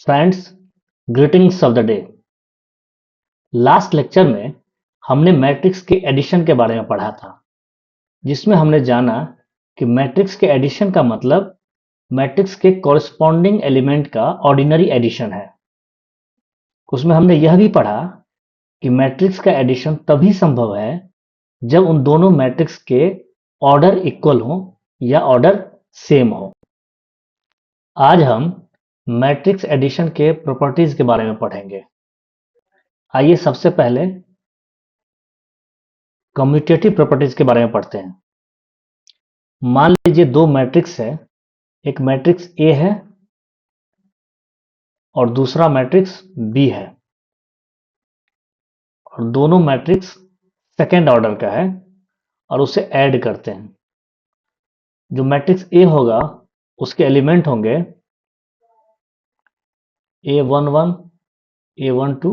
Friends, greetings of the day. Last lecture में हमने matrix के एडिशन के बारे में पढ़ा था, जिसमें हमने जाना कि मैट्रिक्स के एडिशन का मतलब मैट्रिक्स के कॉरस्पॉन्डिंग एलिमेंट का ऑर्डिनरी एडिशन है। उसमें हमने यह भी पढ़ा कि मैट्रिक्स का एडिशन तभी संभव है जब उन दोनों मैट्रिक्स के ऑर्डर इक्वल हो या ऑर्डर सेम हो। आज हम मैट्रिक्स एडिशन के प्रॉपर्टीज के बारे में पढ़ेंगे। आइए सबसे पहले कम्यूटेटिव प्रॉपर्टीज के बारे में पढ़ते हैं। मान लीजिए दो मैट्रिक्स है, एक मैट्रिक्स ए है और दूसरा मैट्रिक्स बी है, और दोनों मैट्रिक्स सेकेंड ऑर्डर का है और उसे ऐड करते हैं। जो मैट्रिक्स ए होगा उसके एलिमेंट होंगे A11, A12,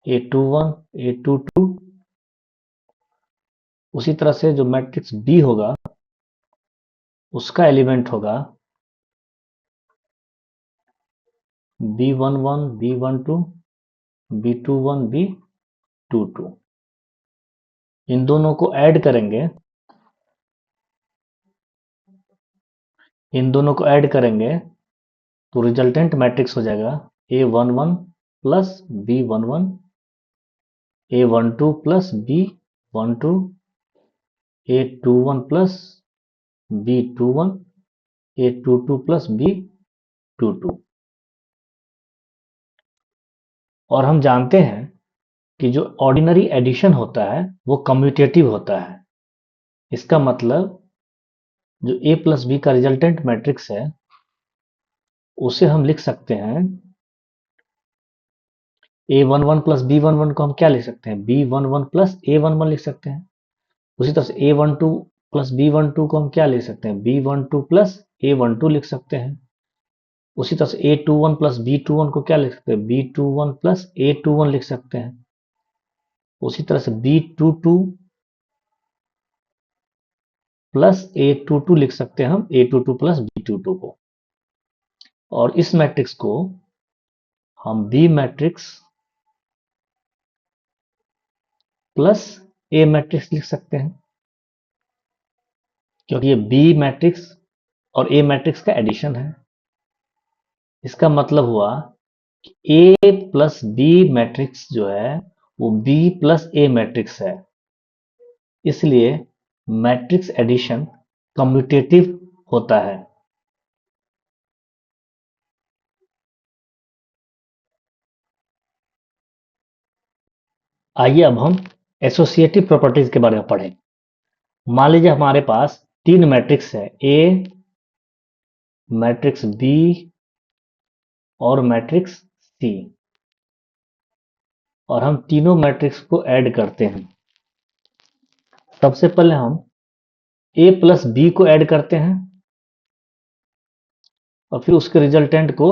A21, A22। उसी तरह से जो मैट्रिक्स बी होगा उसका एलिमेंट होगा B11, B12, B21, B22। इन दोनों को ऐड करेंगे तो रिजल्टेंट मैट्रिक्स हो जाएगा A11 plus B11, A12 plus B12, A21 plus B21, A22 plus B22। और हम जानते हैं कि जो ऑर्डिनरी एडिशन होता है वो कम्यूटेटिव होता है। इसका मतलब जो A प्लस बी का रिजल्टेंट मैट्रिक्स है उसे हम लिख सकते हैं A11 प्लस B11 को हम क्या लिख सकते हैं, B11 प्लस A11 लिख सकते हैं। उसी तरह से A12 प्लस B12 को हम क्या लिख सकते हैं, B12 प्लस A12 लिख सकते हैं। उसी तरह से A21 प्लस B21 को क्या लिख सकते हैं, B21 प्लस A21 लिख सकते हैं। उसी तरह से B22 प्लस A22 लिख सकते हैं हम A22 प्लस B22 को। और इस मैट्रिक्स को हम B matrix plus A matrix लिख सकते हैं, क्योंकि ये B मैट्रिक्स और A मैट्रिक्स का एडिशन है। इसका मतलब हुआ कि A प्लस B मैट्रिक्स जो है वो B प्लस A मैट्रिक्स है। इसलिए मैट्रिक्स एडिशन कम्यूटेटिव होता है। आइए अब हम एसोसिएटिव प्रॉपर्टीज के बारे में पढ़ें। मान लीजिए हमारे पास तीन मैट्रिक्स है, A, मैट्रिक्स B और मैट्रिक्स C, और हम तीनों मैट्रिक्स को ऐड करते हैं। सबसे पहले हम A प्लस B को ऐड करते हैं और फिर उसके रिजल्टेंट को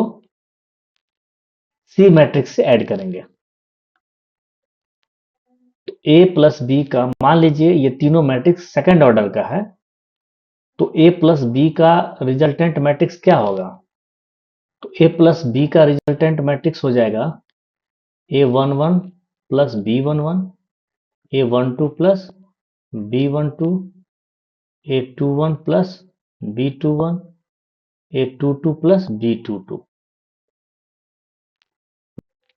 C मैट्रिक्स से ऐड करेंगे। तो A प्लस B का, मान लीजिए ये तीनों मैट्रिक्स सेकंड ऑर्डर का है, तो A प्लस B का रिजल्टेंट मैट्रिक्स क्या होगा, तो A प्लस B का रिजल्टेंट मैट्रिक्स हो जाएगा A11 plus B11, A12 plus B12, A21 plus B21, A22 plus B22।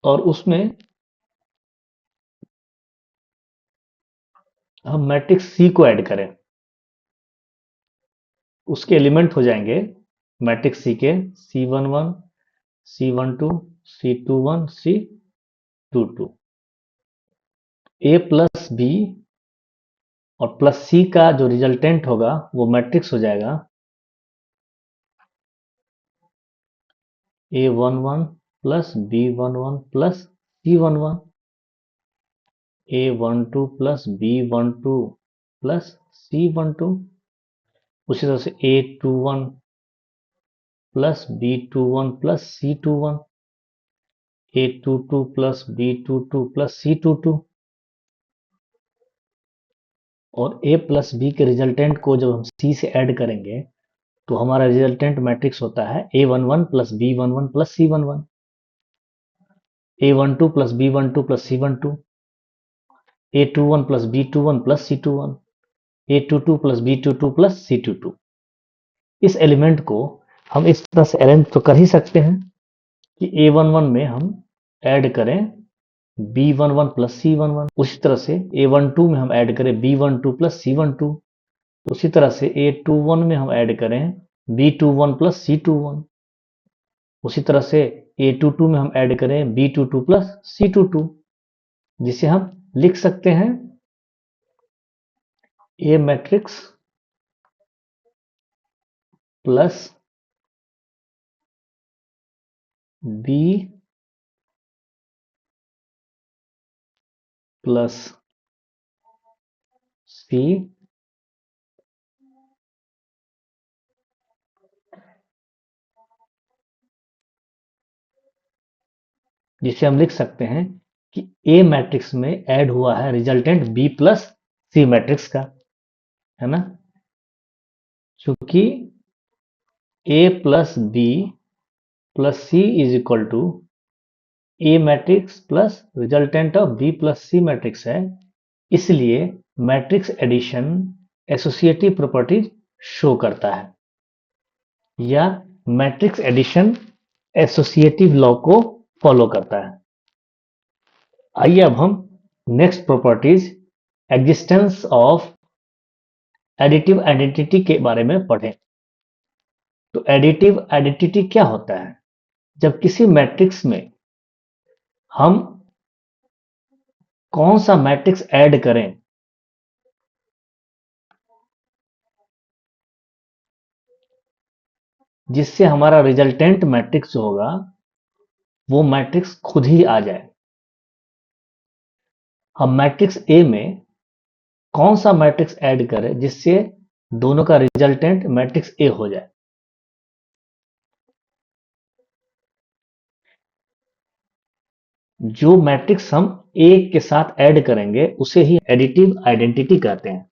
और उसमें हम मैट्रिक्स C को ऐड करें, उसके एलिमेंट हो जाएंगे मैट्रिक्स C के C11, C12, C21, C22। A plus B और प्लस C का जो रिजल्टेंट होगा वो मैट्रिक्स हो जाएगा A11 plus B11 plus C11, A12 plus B12 plus C12। उसी तरह से A21 plus B21 plus C21, A22 plus B22 plus C22। और A प्लस B के रिजल्टेंट को जब हम C से ऐड करेंगे तो हमारा रिजल्टेंट मैट्रिक्स होता है A11 plus B11 plus C11। A12 plus B12 plus C12, A21 plus B21 plus C21, A22 plus B22 plus C22। इस एलिमेंट को हम इस तरह से अरेंज तो कर ही सकते हैं कि A11 में हम ऐड करें B11 प्लस C11, उसी तरह से A12 में हम ऐड करें B12 प्लस C12, उसी तरह से A21 में हम ऐड करें B21 प्लस C21, उसी तरह से A22 में हम ऐड करें B22 प्लस C22, जिसे हम लिख सकते हैं A matrix plus B plus C जिसे हम लिख सकते हैं कि A मैट्रिक्स में ऐड हुआ है resultant B plus C matrix का, है ना, क्योंकि A plus B plus C is equal to A matrix plus resultant of B plus C matrix है, इसलिए matrix addition associative properties show करता है, या मैट्रिक्स एडिशन एसोसिएटिव लॉ को फॉलो करता है। आइए अब हम next properties existence of additive identity के बारे में पढ़ें। तो एडिटिव आइडेंटिटी क्या होता है? जब किसी मैट्रिक्स में हम कौन सा मैट्रिक्स ऐड करें जिससे हमारा रिजल्टेंट मैट्रिक्स जो होगा वो मैट्रिक्स खुद ही आ जाए। हम मैट्रिक्स ए में कौन सा मैट्रिक्स ऐड करें जिससे दोनों का रिजल्टेंट मैट्रिक्स ए हो जाए। जो मैट्रिक्स हम ए के साथ ऐड करेंगे उसे ही एडिटिव आइडेंटिटी कहते हैं।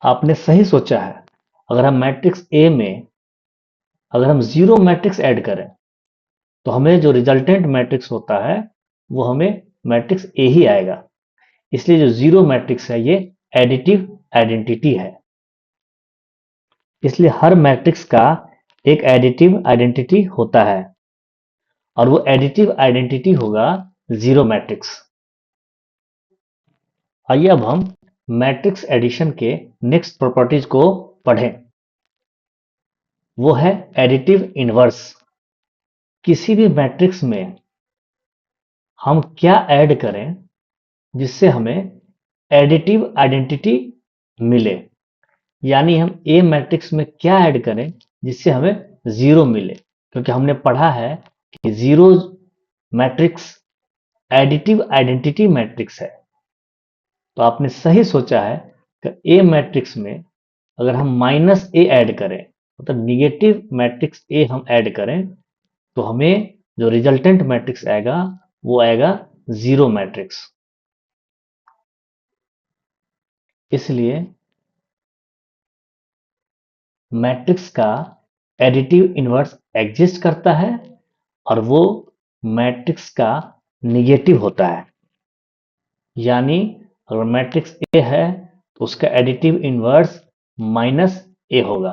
आपने सही सोचा है, अगर हम मैट्रिक्स ए में अगर हम जीरो मैट्रिक्स ऐड करें तो हमें जो रिजल्टेंट मैट्रिक्स होता है वो हमें मैट्रिक्स ए ही आएगा। इसलिए जो जीरो मैट्रिक्स है ये एडिटिव आइडेंटिटी है। इसलिए हर मैट्रिक्स का एक एडिटिव आइडेंटिटी होता है और वो एडिटिव आइडेंटिटी होगा जीरो मैट्रिक्स। आइए अब हम मैट्रिक्स एडिशन के नेक्स्ट प्रॉपर्टीज को पढ़ें। वो है एडिटिव इनवर्स। किसी भी मैट्रिक्स में हम क्या ऐड करें जिससे हमें एडिटिव आइडेंटिटी मिले, यानी हम ए मैट्रिक्स में क्या ऐड करें जिससे हमें जीरो मिले, क्योंकि हमने पढ़ा है कि zero matrix additive identity matrix है। तो आपने सही सोचा है कि ए मैट्रिक्स में अगर हम माइनस ए ऐड करें, मतलब निगेटिव मैट्रिक्स ए हम ऐड करें, तो हमें जो रिजल्टेंट मैट्रिक्स आएगा वो आएगा जीरो मैट्रिक्स। इसलिए मैट्रिक्स का एडिटिव इनवर्स एग्जिस्ट करता है और वो मैट्रिक्स का निगेटिव होता है, यानी अगर मैट्रिक्स ए है तो उसका एडिटिव इनवर्स माइनस ए होगा।